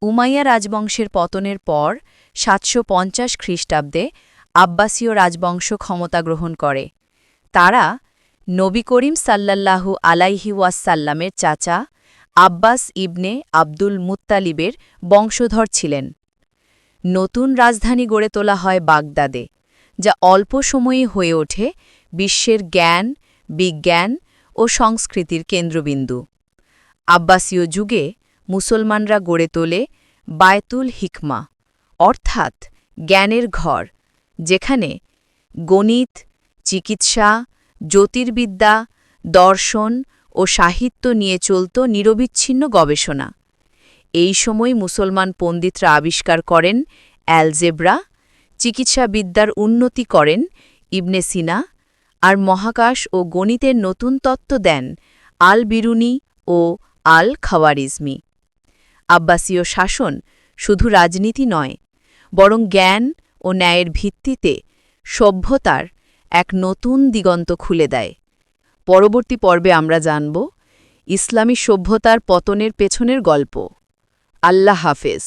Umayya রাজবংশের পতনের পর ৭৫০ খ্রিস্টাব্দে আব্বাসীয় রাজবংশ ক্ষমতা গ্রহণ করে। তারা নবী করিম সাল্লাল্লাহু আলাইহি ওয়াসাল্লামের চাচা আব্বাস ইবনে আব্দুল মুত্তালিবের বংশধর ছিলেন। নতুন রাজধানী গড়ে তোলা হয় বাগদাদে, যা অল্প সময়েই হয়ে ওঠে বিশ্বের জ্ঞান, বিজ্ঞান ও সংস্কৃতির কেন্দ্রবিন্দু। আব্বাসীয় যুগে মুসলমানরা গড়ে তোলে বায়তুল হিকমা, অর্থাৎ জ্ঞানের ঘর, যেখানে গণিত, চিকিৎসা, জ্যোতির্বিদ্যা, দর্শন ও সাহিত্য নিয়ে চলত নিরবিচ্ছিন্ন গবেষণা। এই সময় মুসলমান পণ্ডিতরা আবিষ্কার করেন অ্যালজেব্রা, চিকিৎসাবিদ্যার উন্নতি করেন ইবনে সিনা, আর মহাকাশ ও গণিতের নতুন তত্ত্ব দেন আল বিরুনি ও আল খাওয়ারিজমি। আব্বাসীয় শাসন শুধু রাজনীতি নয়, বরং জ্ঞান ও ন্যায়ের ভিত্তিতে সভ্যতার এক নতুন দিগন্ত খুলে দেয়। পরবর্তী পর্বে আমরা জানব ইসলামী সভ্যতার পতনের পেছনের গল্প। আল্লাহ হাফেজ।